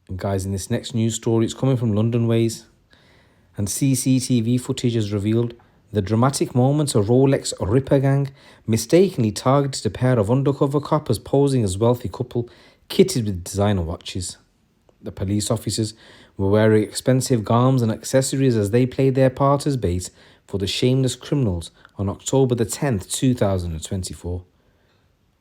And guys, in this next news story, it's coming from London Ways. And CCTV footage has revealed the dramatic moments a Rolex Ripper gang mistakenly targeted a pair of undercover coppers posing as wealthy couple kitted with designer watches. The police officers were wearing expensive garments and accessories as they played their part as bait for the shameless criminals on October the 10th, 2024.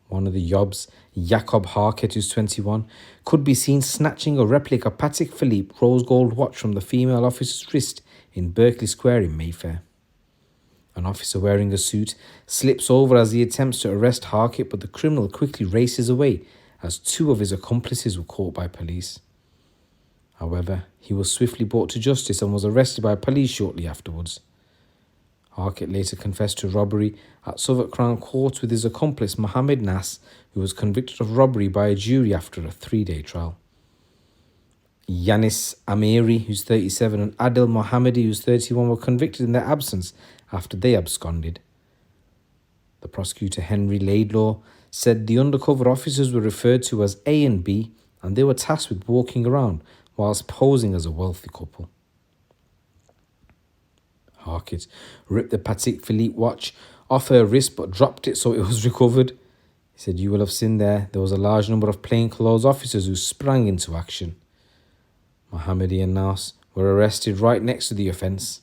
One of the Yobs, Jakob Harket, who's 21, could be seen snatching a replica Patek Phillipe rose gold watch from the female officer's wrist in Berkeley Square in Mayfair. An officer wearing a suit slips over as he attempts to arrest Harket, but the criminal quickly races away as two of his accomplices were caught by police. However, he was swiftly brought to justice and was arrested by police shortly afterwards. Harket later confessed to robbery at Southwark Crown Court with his accomplice Mohammed Nas, who was convicted of robbery by a jury after a 3-day trial. Yanis Amiri, who's 37, and Adil Mohammadi, who's 31, were convicted in their absence after they absconded. The prosecutor, Henry Laidlaw, said the undercover officers were referred to as A and B, and they were tasked with walking around whilst posing as a wealthy couple. Harket ripped the Patek Philippe watch off her wrist but dropped it so it was recovered. He said, "You will have seen there was a large number of plainclothes officers who sprang into action." Mohammadi and Nas were arrested right next to the offence.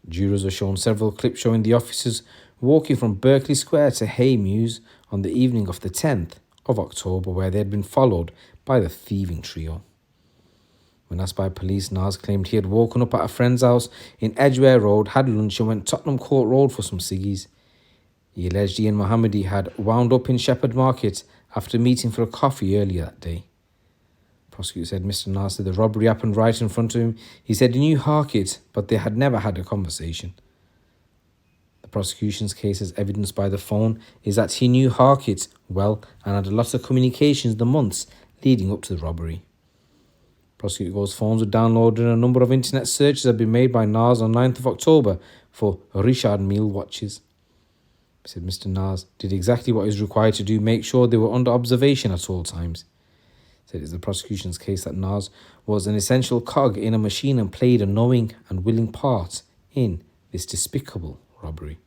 Jurors were shown several clips showing the officers walking from Berkeley Square to Hay Mews on the evening of the 10th of October, where they had been followed by the thieving trio. When asked by police, Nas claimed he had woken up at a friend's house in Edgware Road, had lunch and went Tottenham Court Road for some ciggies. He alleged he and Mohammadi had wound up in Shepherd Market after meeting for a coffee earlier that day. The prosecutor said Mr. Nas said the robbery happened right in front of him. He said he knew Harket, but they had never had a conversation. The prosecution's case, as evidenced by the phone, is that he knew Harket well and had a lot of communications the months leading up to the robbery. Prosecutor goes, phones were downloaded and a number of internet searches have been made by Nas on 9th of October for Richard Mille watches. He said Mr. Nas did exactly what he was required to do, make sure they were under observation at all times. He said it's the prosecution's case that Nas was an essential cog in a machine and played a knowing and willing part in this despicable robbery.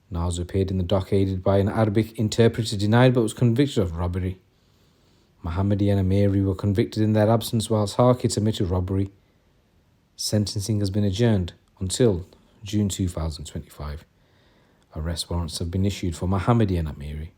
Nas appeared in the dock aided by an Arabic interpreter, denied but was convicted of robbery. Mohammadi and Amiri were convicted in their absence, whilst Harket admitted robbery. Sentencing has been adjourned until June 2025. Arrest warrants have been issued for Mohammadi and Amiri.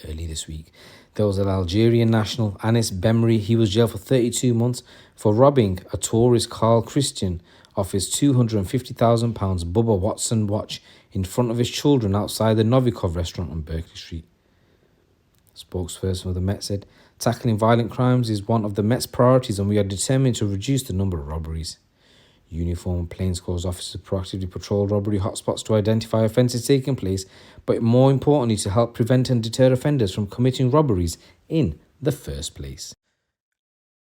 Early this week, there was an Algerian national, Anis Bemri. He was jailed for 32 months for robbing a tourist, Carl Christian, of his £250,000 Bubba Watson watch in front of his children outside the Novikov restaurant on Berkeley Street. Spokesperson of the Met said, "Tackling violent crimes is one of the Met's priorities and we are determined to reduce the number of robberies." Uniformed plainclothes officers proactively patrol robbery hotspots to identify offences taking place, but more importantly to help prevent and deter offenders from committing robberies in the first place.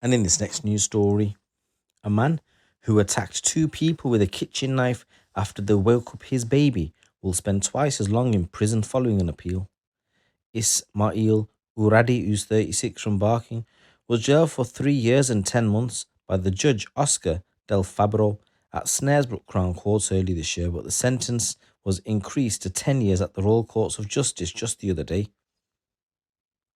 And in this next news story, a man who attacked 2 people with a kitchen knife after they woke up his baby will spend twice as long in prison following an appeal. Ismail Uradi, who's 36 from Barking, was jailed for 3 years and 10 months by the judge Oscar Del Fabro at Snaresbrook Crown Court early this year, but the sentence was increased to 10 years at the Royal Courts of Justice just the other day.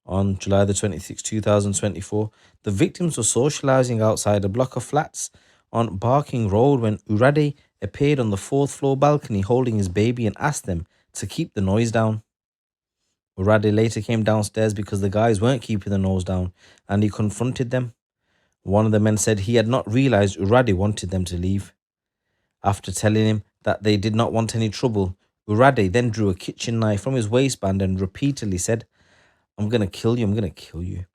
On July the 26th, 2024, the victims were socialising outside a block of flats on Barking Road when Uradi appeared on the 4th floor balcony holding his baby and asked them to keep the noise down. Uradi later came downstairs because the guys weren't keeping the noise down and he confronted them. One of the men said he had not realised Uradi wanted them to leave. After telling him that they did not want any trouble, Uradi then drew a kitchen knife from his waistband and repeatedly said, "I'm going to kill you, I'm going to kill you."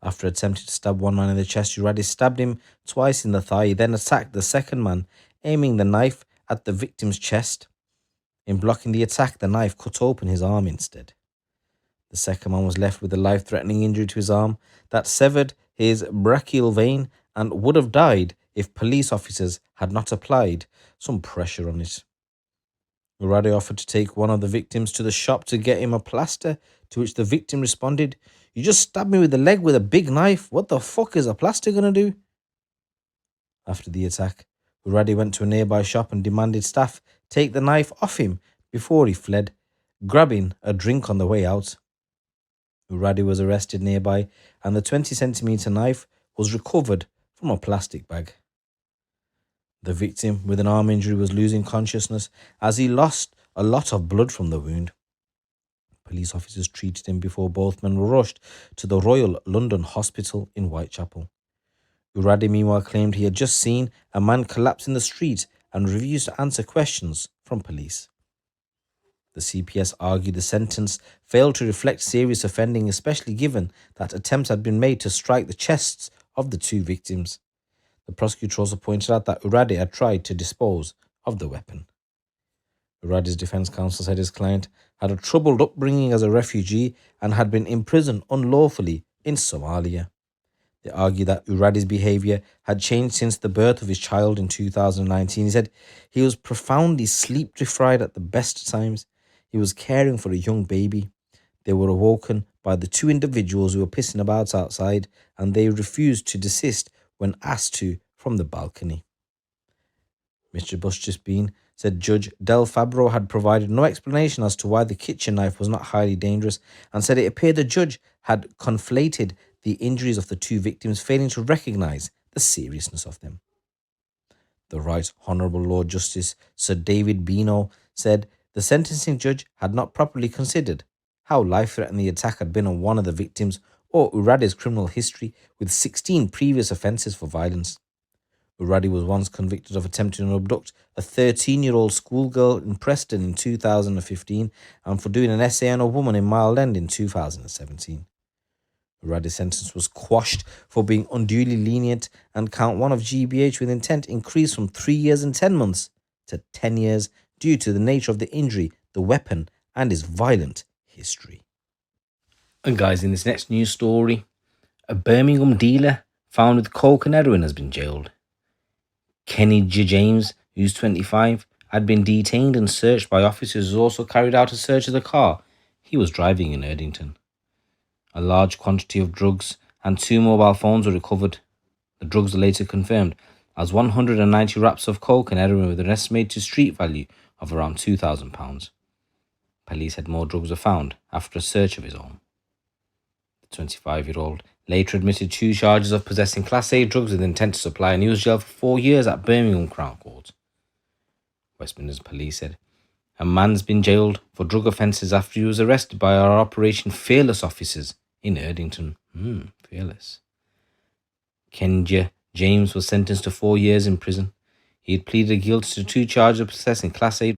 After attempting to stab one man in the chest, Uradi stabbed him twice in the thigh. He then attacked the second man, aiming the knife at the victim's chest. In blocking the attack, the knife cut open his arm instead. The second man was left with a life-threatening injury to his arm that severed his brachial vein and would have died if police officers had not applied some pressure on it. Uradi offered to take one of the victims to the shop to get him a plaster, to which the victim responded, You just stabbed me with the leg with a big knife. What the fuck is a plaster gonna do? After the attack, Uradi went to a nearby shop and demanded staff take the knife off him before he fled, grabbing a drink on the way out. Uradi was arrested nearby and the 20 centimeter knife was recovered from a plastic bag. The victim with an arm injury was losing consciousness as he lost a lot of blood from the wound. Police officers treated him before both men were rushed to the Royal London Hospital in Whitechapel. Uradi meanwhile claimed he had just seen a man collapse in the street and refused to answer questions from police. The CPS argued the sentence failed to reflect serious offending, especially given that attempts had been made to strike the chests of the two victims. The prosecutor also pointed out that Uradi had tried to dispose of the weapon. Uradi's defense counsel said his client had a troubled upbringing as a refugee and had been imprisoned unlawfully in Somalia. They argued that Uradi's behaviour had changed since the birth of his child in 2019. He said he was profoundly sleep deprived at the best times. He was caring for a young baby. They were awoken by the two individuals who were pissing about outside, and they refused to desist when asked to from the balcony. Mr. Bushjisbeen said Judge Del Fabro had provided no explanation as to why the kitchen knife was not highly dangerous and said it appeared the judge had conflated the injuries of the two victims, failing to recognise the seriousness of them. The Right Honourable Lord Justice Sir David Beano said the sentencing judge had not properly considered how life-threatening the attack had been on one of the victims or Uradi's criminal history with 16 previous offences for violence. Uradi was once convicted of attempting to abduct a 13-year-old schoolgirl in Preston in 2015 and for doing an essay on a woman in Mile End in 2017. Uradi's sentence was quashed for being unduly lenient, and count 1 of GBH with intent increased from 3 years and 10 months to 10 years due to the nature of the injury, the weapon, and his violent history. And guys, in this next news story, a Birmingham dealer found with coke and heroin has been jailed. Kenny J. James, who's 25, had been detained and searched by officers who also carried out a search of the car he was driving in Erdington. A large quantity of drugs and 2 mobile phones were recovered. The drugs are later confirmed as 190 wraps of coke and heroin with an estimated street value of around £2,000. Police said more drugs were found after a search of his home. The 25-year-old later admitted 2 charges of possessing Class A drugs with intent to supply, and he was jailed for 4 years at Birmingham Crown Court. West Midlands Police said a man's been jailed for drug offences after he was arrested by our Operation Fearless officers in Erdington. Fearless. Kenja James was sentenced to 4 years in prison. He had pleaded guilty to 2 charges of possessing Class A